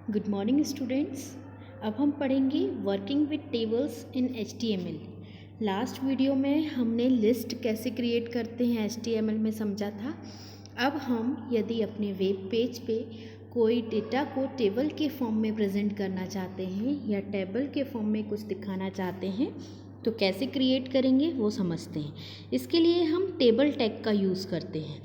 Good morning students. अब हम पढ़ेंगे working with tables in HTML। Last video में हमने लिस्ट कैसे क्रिएट करते हैं HTML में समझा था। अब हम यदि अपने वेब पेज पे कोई डेटा को टेबल के फॉर्म में प्रेजेंट करना चाहते हैं या टेबल के फॉर्म में कुछ दिखाना चाहते हैं तो कैसे क्रिएट करेंगे वो समझते हैं। इसके लिए हम टेबल टैग का यूज़ करते हैं।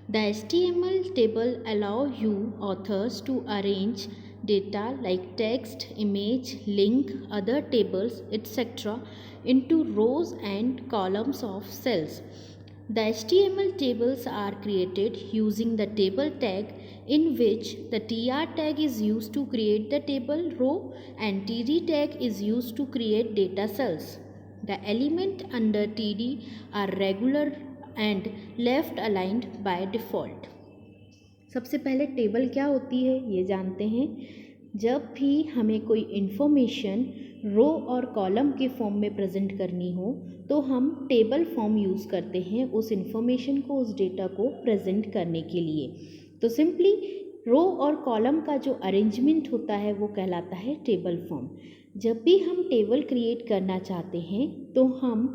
The HTML table allow you authors to arrange data like text, image, link, other tables, etc. into rows and columns of cells. The HTML tables are created using the table tag, in which the tr tag is used to create the table row and td tag is used to create data cells. The element under td are regular and left aligned by default. सबसे पहले table क्या होती है ये जानते हैं। जब भी हमें कोई इन्फॉर्मेशन रो और कॉलम के फॉर्म में प्रेजेंट करनी हो तो हम टेबल फॉर्म यूज़ करते हैं उस इन्फॉर्मेशन को, उस डेटा को प्रेजेंट करने के लिए। तो सिंपली रो और कॉलम का जो अरेंजमेंट होता है वो कहलाता है टेबल फॉर्म। जब भी हम टेबल क्रिएट करना चाहते हैं तो हम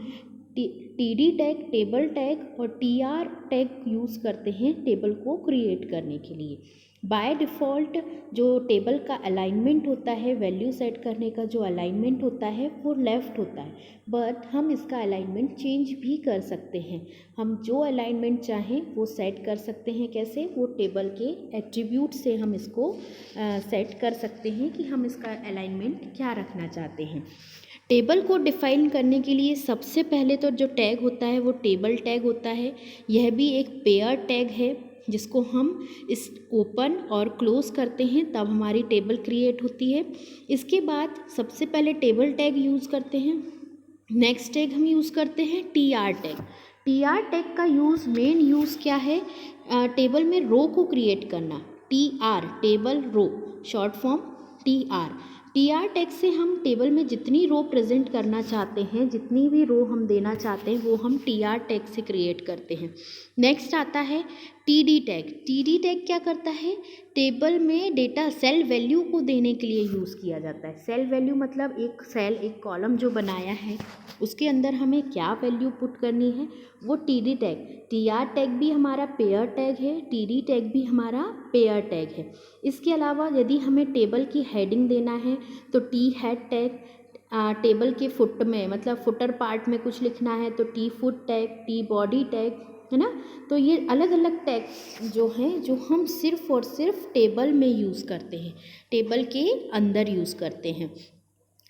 टीडी टैग, टेबल टैग और टीआर टैग यूज़ करते हैं टेबल को क्रिएट करने के लिए। बाय डिफ़ॉल्ट जो टेबल का अलाइनमेंट होता है, वैल्यू सेट करने का जो अलाइनमेंट होता है वो लेफ़्ट होता है, बट हम इसका अलाइनमेंट चेंज भी कर सकते हैं। हम जो अलाइनमेंट चाहें वो सेट कर सकते हैं। कैसे? वो टेबल के एट्रीब्यूट से हम इसको सेट कर सकते हैं कि हम इसका अलाइनमेंट क्या रखना चाहते हैं। टेबल को डिफ़ाइन करने के लिए सबसे पहले तो जो टैग होता है वो टेबल टैग होता है। यह भी एक पेयर टैग है जिसको हम इस ओपन और क्लोज़ करते हैं तब हमारी टेबल क्रिएट होती है। इसके बाद सबसे पहले टेबल टैग यूज़ करते हैं। नेक्स्ट टैग हम यूज़ करते हैं टीआर टैग। टीआर टैग का मेन यूज़ क्या है? टेबल में रो को क्रिएट करना। TR table row, short form TR. TR tag से हम टेबल में जितनी रो प्रेजेंट करना चाहते हैं, जितनी भी रो हम देना चाहते हैं वो हम टीआर टैग से क्रिएट करते हैं। नेक्स्ट आता है टीडी टैग। टीडी टैग क्या करता है? टेबल में डेटा सेल वैल्यू को देने के लिए यूज़ किया जाता है। सेल वैल्यू मतलब एक सेल, एक कॉलम जो बनाया है उसके अंदर हमें क्या वैल्यू पुट करनी है वो टीडी टैग। टीआर टैग भी हमारा पेयर टैग है, टीडी टैग भी हमारा पेयर टैग है। इसके अलावा यदि हमें टेबल की हेडिंग देना है तो टी हेड टैग, टेबल के फुट में मतलब फुटर पार्ट में कुछ लिखना है तो T foot tag, T body tag, है ना। तो ये अलग अलग टैग जो हैं जो हम सिर्फ और सिर्फ टेबल में यूज़ करते हैं, टेबल के अंदर यूज़ करते हैं।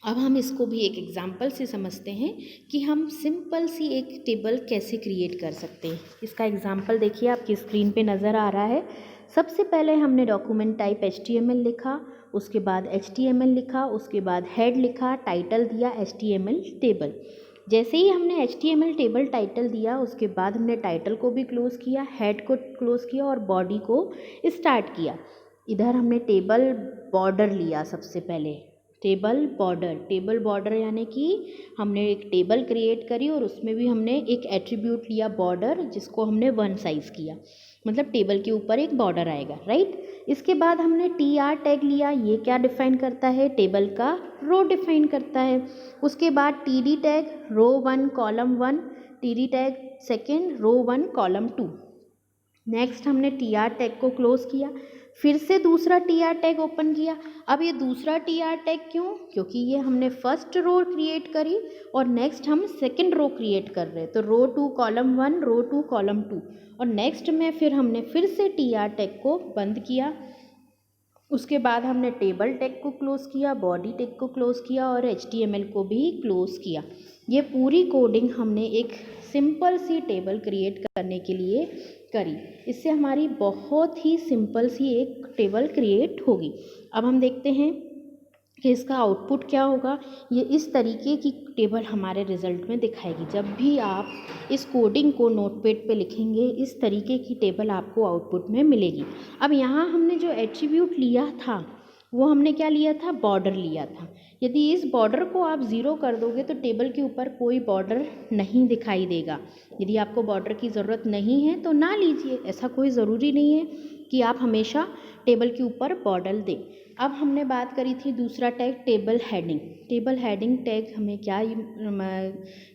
अब हम इसको भी एक एग्जांपल से समझते हैं कि हम सिंपल सी एक टेबल कैसे क्रिएट कर सकते हैं। इसका एग्जांपल देखिए आपकी स्क्रीन पे नज़र आ रहा है। सबसे पहले हमने डॉक्यूमेंट टाइप HTML लिखा, उसके बाद HTML लिखा, उसके बाद हेड लिखा, टाइटल दिया HTML टेबल। जैसे ही हमने HTML टेबल टाइटल दिया उसके बाद हमने टाइटल को भी क्लोज़ किया, हेड को क्लोज़ किया और बॉडी को स्टार्ट किया। इधर हमने टेबल बॉर्डर लिया। सबसे पहले टेबल बॉर्डर यानी कि हमने एक टेबल क्रिएट करी और उसमें भी हमने एक एट्रीब्यूट लिया बॉर्डर, जिसको हमने 1 साइज़ किया, मतलब टेबल के ऊपर एक बॉर्डर आएगा, राइट। इसके बाद हमने टीआर टैग लिया। ये क्या डिफ़ाइन करता है? टेबल का रो डिफ़ाइन करता है। उसके बाद टीडी टैग, रो 1 कॉलम 1, टीडी टैग सेकेंड, रो 1 कॉलम 2। नेक्स्ट हमने टीआर टैग को क्लोज़ किया, फिर से दूसरा टीआर टैग ओपन किया। अब ये दूसरा टीआर टैग क्यों? क्योंकि ये हमने फर्स्ट रो क्रिएट करी और नेक्स्ट हम सेकंड रो क्रिएट कर रहे हैं, तो रो 2 कॉलम 1, रो 2 कॉलम 2। और नेक्स्ट में फिर हमने फिर से टीआर टैग को बंद किया। उसके बाद हमने टेबल टैग को क्लोज़ किया, बॉडी टैग को क्लोज़ किया और HTML को भी क्लोज़ किया। ये पूरी कोडिंग हमने एक सिंपल सी टेबल क्रिएट करने के लिए करी। इससे हमारी बहुत ही सिंपल सी एक टेबल क्रिएट होगी। अब हम देखते हैं कि इसका आउटपुट क्या होगा। ये इस तरीके की टेबल हमारे रिज़ल्ट में दिखाएगी। जब भी आप इस कोडिंग को नोटपैड पे लिखेंगे इस तरीके की टेबल आपको आउटपुट में मिलेगी। अब यहाँ हमने जो एट्रीब्यूट लिया था वो हमने क्या लिया था? बॉर्डर लिया था। यदि इस बॉर्डर को आप 0 कर दोगे तो टेबल के ऊपर कोई बॉर्डर नहीं दिखाई देगा। यदि आपको बॉर्डर की ज़रूरत नहीं है तो ना लीजिए, ऐसा कोई ज़रूरी नहीं है कि आप हमेशा टेबल के ऊपर बॉर्डर दें। अब हमने बात करी थी दूसरा tag table heading. Table heading tag हमें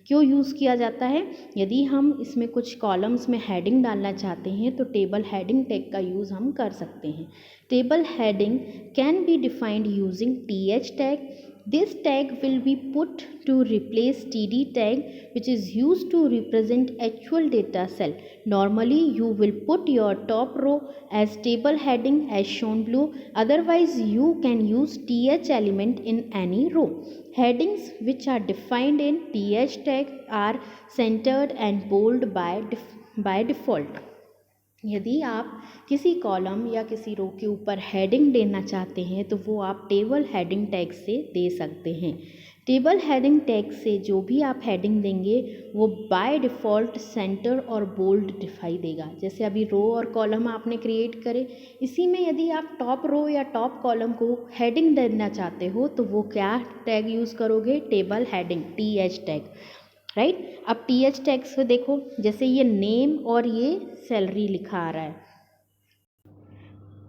क्यों यूज़ किया जाता है? यदि हम इसमें कुछ कॉलम्स में हेडिंग डालना चाहते हैं तो टेबल हेडिंग टैग का यूज़ हम कर सकते हैं। Table heading can be defined using TH tag. This tag will be put to replace TD tag, which is used to represent actual data cell. Normally, you will put your top row as table heading as shown below. Otherwise, you can use TH element in any row. Headings which are defined in TH tag are centered and bold by default. यदि आप किसी column या किसी रो के ऊपर heading देना चाहते हैं तो वो आप टेबल हेडिंग टैग से दे सकते हैं। टेबल हेडिंग टैग से जो भी आप हेडिंग देंगे वो बाय डिफ़ॉल्ट सेंटर और बोल्ड दिखाई देगा। जैसे अभी रो और कॉलम आपने क्रिएट करे, इसी में यदि आप टॉप रो या टॉप कॉलम को हेडिंग देना चाहते हो तो वो क्या टैग यूज़ करोगे? Table heading TH tag, right. अब TH टैग से देखो, जैसे ये नेम और ये सैलरी लिखा आ रहा है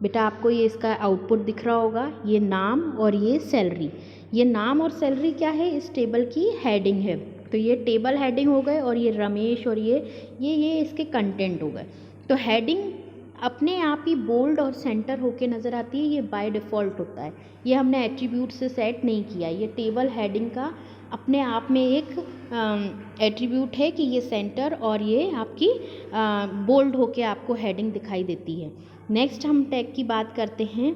बेटा, आपको ये इसका आउटपुट दिख रहा होगा, ये नाम और ये सैलरी। ये नाम और सैलरी क्या है? इस टेबल की हेडिंग है। तो ये टेबल हेडिंग हो गए और ये रमेश और ये इसके कंटेंट हो गए। तो हेडिंग अपने आप ही बोल्ड और सेंटर होके नज़र आती है, ये बाय डिफ़ॉल्ट होता है, ये हमने एट्रीब्यूट से सेट नहीं किया। ये टेबल हेडिंग का अपने आप में एक एट्रीब्यूट है कि ये सेंटर और ये आपकी बोल्ड होके आपको हेडिंग दिखाई देती है। नेक्स्ट हम टैग की बात करते हैं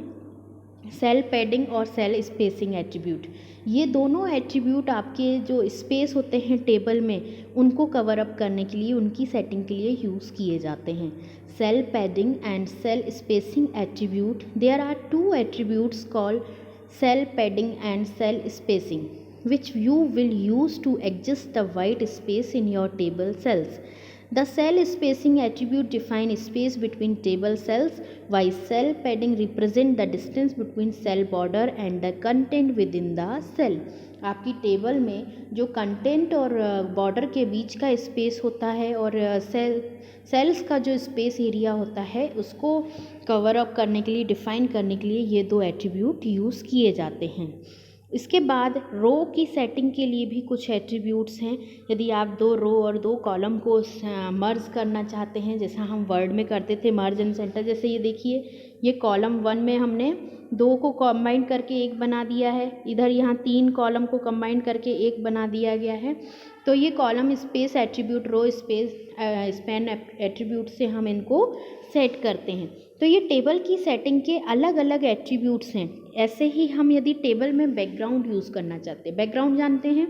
सेल पैडिंग और सेल स्पेसिंग एट्रीब्यूट। ये दोनों एट्रीब्यूट आपके जो स्पेस होते हैं टेबल में उनको कवर अप करने के लिए, उनकी सेटिंग के लिए यूज़ किए जाते हैं। Cell padding and cell spacing attribute, there are two attributes called cell padding and cell spacing which you will use to adjust the white space in your table cells. The cell spacing attribute defines space between table cells, while cell padding represent the distance between cell border and the content within the cell. आपकी table में जो content और border के बीच का space होता है और sales का जो स्पेस एरिया होता है उसको कवर अप करने के लिए, डिफ़ाइन करने के लिए ये दो एट्रीब्यूट यूज़ किए जाते हैं। इसके बाद रो की सेटिंग के लिए भी कुछ एट्रीब्यूट्स हैं। यदि आप दो रो और दो कॉलम को मर्ज करना चाहते हैं, जैसा हम वर्ड में करते थे मर्ज एंड सेंटर, जैसे ये देखिए, ये कॉलम 1 में हमने 2 को कंबाइन करके एक बना दिया है, इधर यहाँ 3 कॉलम को कंबाइन करके एक बना दिया गया है। तो ये column space attribute, row space span attribute से हम इनको सेट करते हैं। तो ये टेबल की सेटिंग के अलग अलग एट्रीब्यूट्स हैं। ऐसे ही हम यदि टेबल में बैकग्राउंड यूज़ करना चाहते हैं, बैकग्राउंड जानते हैं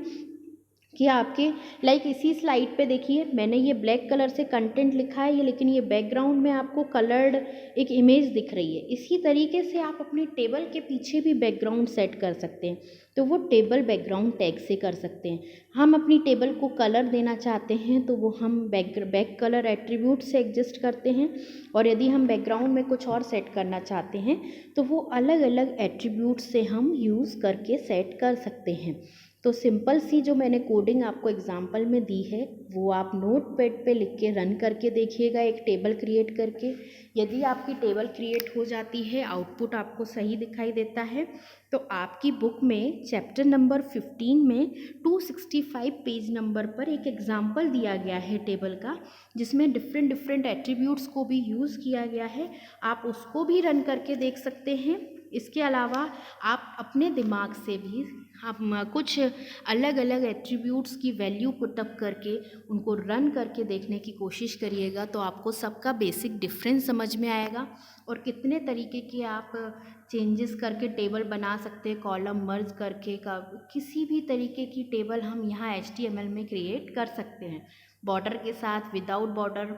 कि आपके लाइक इसी स्लाइड पे देखिए, मैंने ये ब्लैक कलर से कंटेंट लिखा है, ये लेकिन ये बैकग्राउंड में आपको कलर्ड एक इमेज दिख रही है। इसी तरीके से आप अपने टेबल के पीछे भी बैकग्राउंड सेट कर सकते हैं, तो वो टेबल बैकग्राउंड टैग से कर सकते हैं। हम अपनी टेबल को कलर देना चाहते हैं तो वो हम बैक कलर एट्रीब्यूट से एडजस्ट करते हैं, और यदि हम बैकग्राउंड में कुछ और सेट करना चाहते हैं तो वो अलग अलग एट्रीब्यूट से हम यूज़ करके सेट कर सकते हैं। तो सिंपल सी जो मैंने कोडिंग आपको एग्जांपल में दी है वो आप नोटपैड पे लिख के रन करके देखिएगा, एक टेबल क्रिएट करके। यदि आपकी टेबल क्रिएट हो जाती है, आउटपुट आपको सही दिखाई देता है, तो आपकी बुक में चैप्टर नंबर 15 में 265 पेज नंबर पर एक एग्जाम्पल दिया गया है टेबल का, जिसमें डिफरेंट एट्रीब्यूट्स को भी यूज़ किया गया है। आप उसको भी रन करके देख सकते हैं। इसके अलावा आप अपने दिमाग से भी आप कुछ अलग अलग एट्रीब्यूट्स की वैल्यू पुटअप करके उनको रन करके देखने की कोशिश करिएगा, तो आपको सबका बेसिक डिफरेंस समझ में आएगा और कितने तरीके के आप चेंजेस करके टेबल बना सकते हैं, कॉलम मर्ज करके किसी भी तरीके की टेबल हम यहाँ HTML में क्रिएट कर सकते हैं। बॉर्डर के साथ, विदाउट बॉर्डर,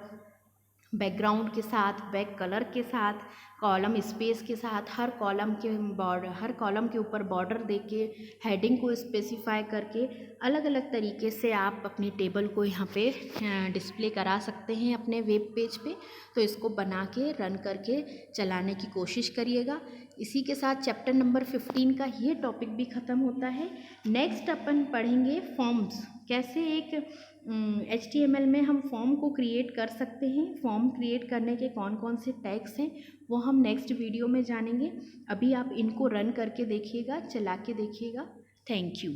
बैकग्राउंड के साथ, बैक कलर के साथ, कॉलम स्पेस के साथ, हर कॉलम के ऊपर बॉर्डर देके, हेडिंग को स्पेसिफाई करके अलग अलग तरीके से आप अपनी टेबल को यहाँ पे डिस्प्ले करा सकते हैं अपने वेब पेज पे। तो इसको बना के रन करके चलाने की कोशिश करिएगा। इसी के साथ चैप्टर नंबर 15 का ये टॉपिक भी ख़त्म होता है। नेक्स्ट अपन पढ़ेंगे फॉर्म्स, कैसे एक HTML में हम फॉर्म को क्रिएट कर सकते हैं। फॉर्म क्रिएट करने के कौन कौन से टैग्स हैं वो हम नेक्स्ट वीडियो में जानेंगे। अभी आप इनको रन करके देखिएगा, चला के देखिएगा। Thank you.